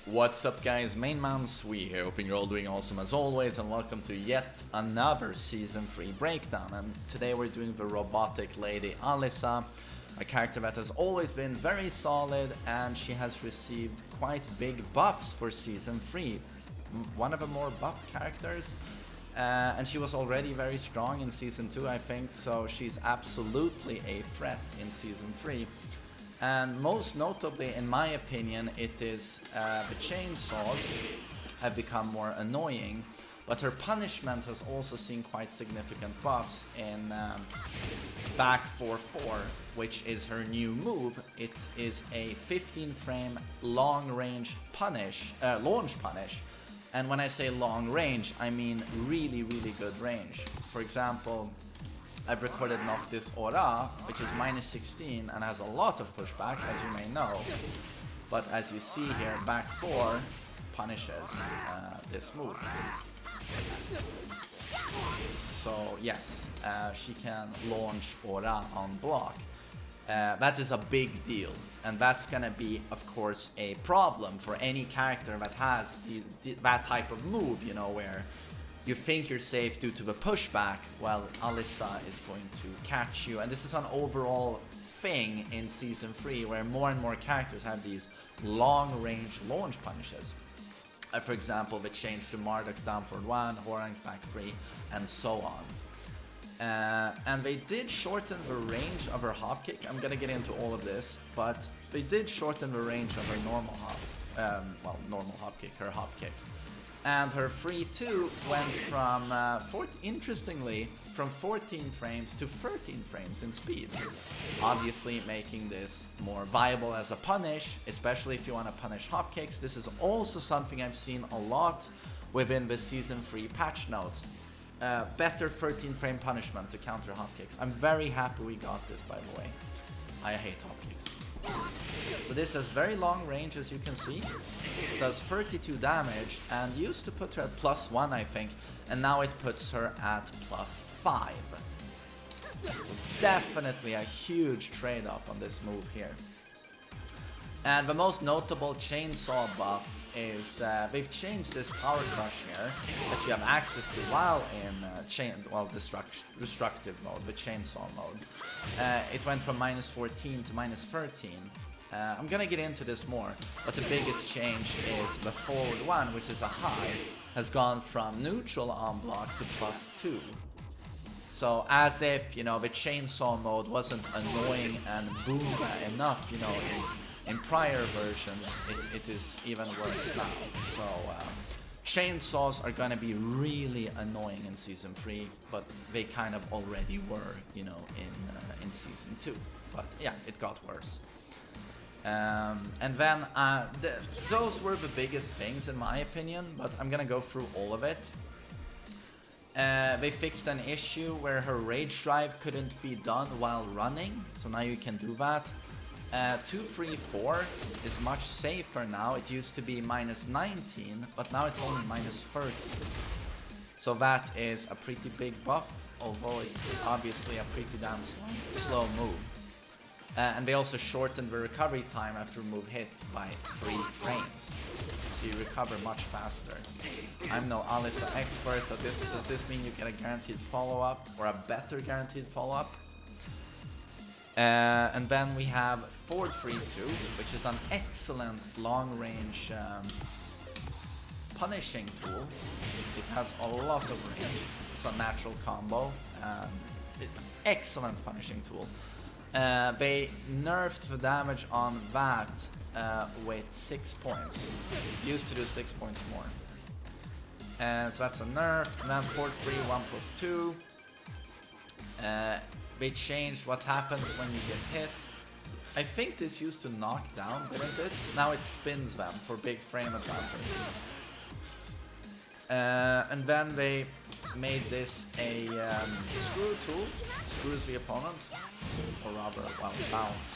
What's up guys, MainManSWE here, hoping you're all doing awesome as always, and welcome to yet another Season 3 breakdown. And today we're doing the robotic lady Alisa, a character that has always been very solid, and she has received quite big buffs for Season 3. One of the more buffed characters, and she was already very strong in Season 2 I think, so she's absolutely a threat in Season 3. And most notably, in my opinion, it is the chainsaws have become more annoying, but her punishment has also seen quite significant buffs in back 4-4, which is her new move. It is a 15 frame long range launch punish, and when I say long range, I mean really good range. For example, I've recorded Noctis Aura, which is -16 and has a lot of pushback, as you may know. But as you see here, back 4 punishes this move. So yes, she can launch Aura on block. That is a big deal, and that's gonna be, of course, a problem for any character that has that type of move, you know, where you think you're safe due to the pushback. Well, Alisa is going to catch you, and this is an overall thing in Season 3 where more and more characters have these long-range launch punishes. For example, the change to Marduk's down forward 1, Horang's back 3, and so on. And they did shorten the range of her hop kick. I'm gonna get into all of this, but they did shorten the range of her normal hop, normal hop kick, her hop kick. And her free 2 went from, interestingly, from 14 frames to 13 frames in speed. Obviously making this more viable as a punish, especially if you want to punish hop kicks. This is also something I've seen a lot within the Season 3 patch notes. Better 13 frame punishment to counter hop kicks. I'm very happy we got this, by the way. I hate hop kicks. So this has very long range, as you can see. It does 32 damage, and used to put her at +1 I think, and now it puts her at +5. Definitely a huge trade up on this move here. And the most notable chainsaw buff is they've changed this power crush here that you have access to while in destructive mode, the chainsaw mode. It went from -14 to -13. I'm gonna get into this more, but the biggest change is the forward 1, which is a high, has gone from neutral on block to +2. So as if, you know, the chainsaw mode wasn't annoying and boom enough, you know, in prior versions, it is even worse now. So chainsaws are gonna be really annoying in Season 3, but they kind of already were, you know, in Season 2. But yeah, it got worse. And then those were the biggest things in my opinion, but I'm gonna go through all of it. They fixed an issue where her rage drive couldn't be done while running, so now you can do that. 2-3-4 is much safer now. It used to be -19, but now it's only -13. So that is a pretty big buff, although it's obviously a pretty damn slow move. And they also shortened the recovery time after a move hits by 3 frames. So you recover much faster. I'm no Alisa expert, but does this mean you get a guaranteed follow-up, or a better guaranteed follow-up? And then we have forward free 2, which is an excellent long-range punishing tool. It has a lot of range. It's a natural combo. Excellent punishing tool. They nerfed the damage on that with 6 points. It used to do 6 points more. And so that's a nerf. And then forward free 1+2. They changed what happens when you get hit. I think this used to knock down, didn't it? Now it spins them for big frame advantage. And then they made this a screw tool, screws the opponent, or rather, well, bounce.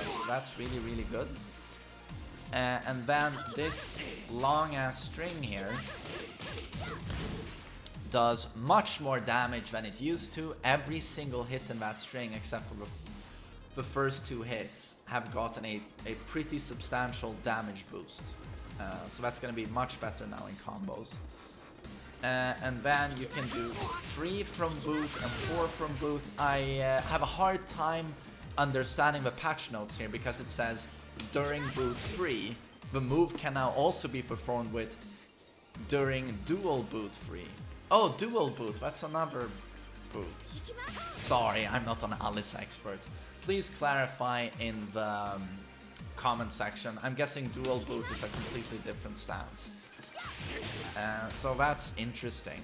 So that's really good. And then this long ass string here does much more damage than it used to. Every single hit in that string, except for the the first 2 hits have gotten a pretty substantial damage boost. So that's going to be much better now in combos. And then you can do 3 from boot and 4 from boot. I have a hard time understanding the patch notes here because it says during boot 3, the move can now also be performed with during dual boot 3. Oh, dual boot, that's another boot. Sorry, I'm not an Alisa expert. Please clarify in the comment section. I'm guessing dual boot is a completely different stance. So that's interesting.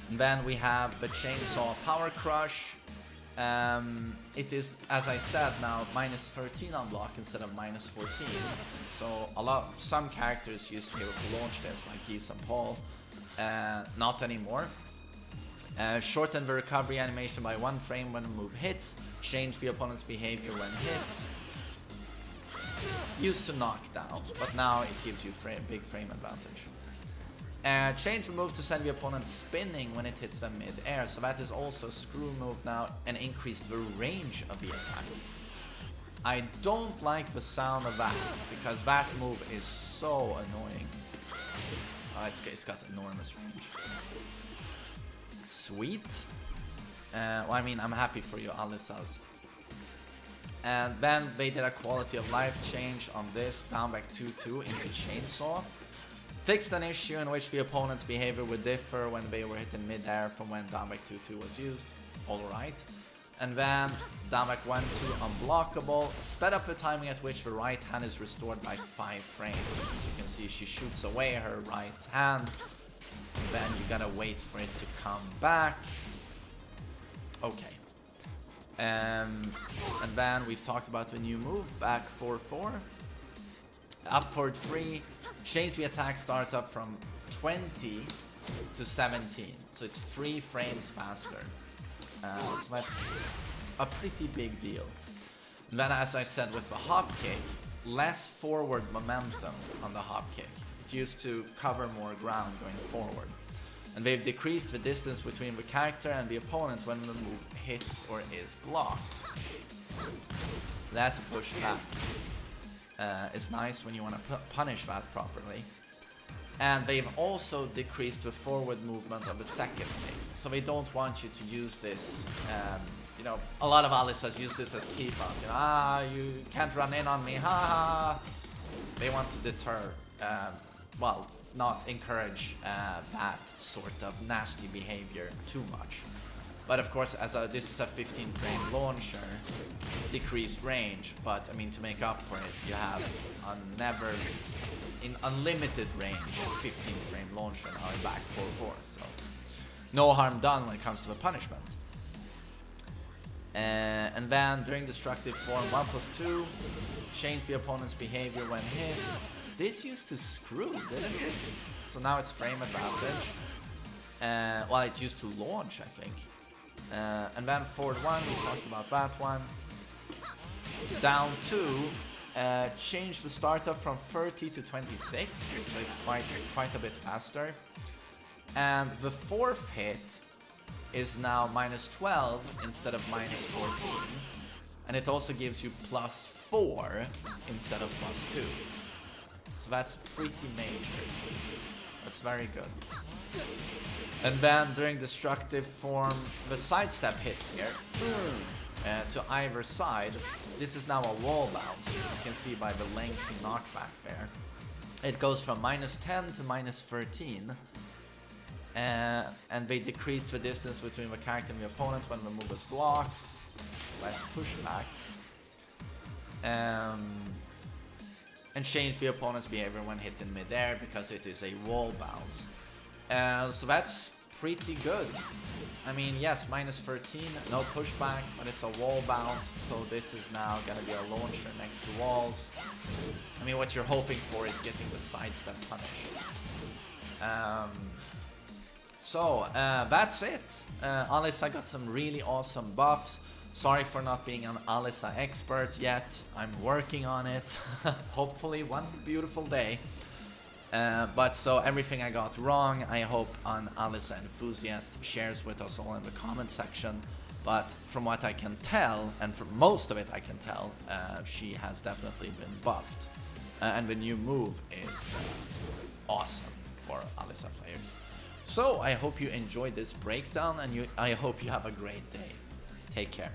And then we have the Chainsaw Power Crush. It is, as I said, now minus 13 on block instead of minus 14. So some characters used to be able to launch this, like Geese and Paul. Not anymore. Shorten the recovery animation by 1 frame when a move hits. Change the opponent's behavior when hit. Used to knock down, but now it gives you big frame advantage. Change the move to send the opponent spinning when it hits them mid-air. So that is also a screw move now and increase the range of the attack. I don't like the sound of that because that move is so annoying. It's got enormous range. Sweet. Well, I mean, I'm happy for you, Alisas. And then they did a quality of life change on this, down back 2-2 into Chainsaw. Fixed an issue in which the opponent's behavior would differ when they were hit in mid-air from when down back 2-2 was used. Alright. And then down back 1-2 unblockable. Sped up the timing at which the right hand is restored by 5 frames. As you can see, she shoots away her right hand. Then you gotta wait for it to come back. Okay. And then we've talked about the new move, back 4-4. Upward 3. Change the attack startup from 20 to 17. So it's 3 frames faster. So that's a pretty big deal. And then, as I said with the hop kick, less forward momentum on the hop kick. It used to cover more ground going forward. And they've decreased the distance between the character and the opponent when the move hits or is blocked. Less pushback is nice when you want to punish that properly. And they've also decreased the forward movement of the second kick. So they don't want you to use this, you know, a lot of Alisas use this as keep out. You know, you can't run in on me, ha ha. They want to deter, well, not encourage that sort of nasty behavior too much. But of course, this is a 15 frame launcher, decreased range, but I mean, to make up for it, you have in unlimited range 15 frame launcher now in back 4-4, so no harm done when it comes to the punishment. And then during destructive form 1+2, change the opponent's behavior when hit. This used to screw, didn't it? So now it's frame advantage. Well, it used to launch, I think. And then forward 1, we talked about that one. Down 2, change the startup from 30 to 26, so it's quite a bit faster. And the 4th hit is now -12 instead of -14. And it also gives you +4 instead of +2. So that's pretty major. That's very good. And then during destructive form, the sidestep hits here to either side. This is now a wall bounce. You can see by the lengthy knockback there. It goes from -10 to -13. And they decrease the distance between the character and the opponent when the move is blocked. Less pushback. And change the opponent's behavior when hit in mid-air because it is a wall bounce. So that's pretty good. I mean, yes, -13, no pushback, but it's a wall bounce, so this is now gonna be a launcher next to walls. I mean, what you're hoping for is getting the sidestep punish. So that's it. Alisa got some really awesome buffs. Sorry for not being an Alisa expert yet. I'm working on it. Hopefully one beautiful day. But so everything I got wrong, I hope an Alisa enthusiast shares with us all in the comment section. But from what I can tell, and from most of it I can tell, she has definitely been buffed. And the new move is awesome for Alisa players. So I hope you enjoyed this breakdown, and I hope you have a great day. Take care.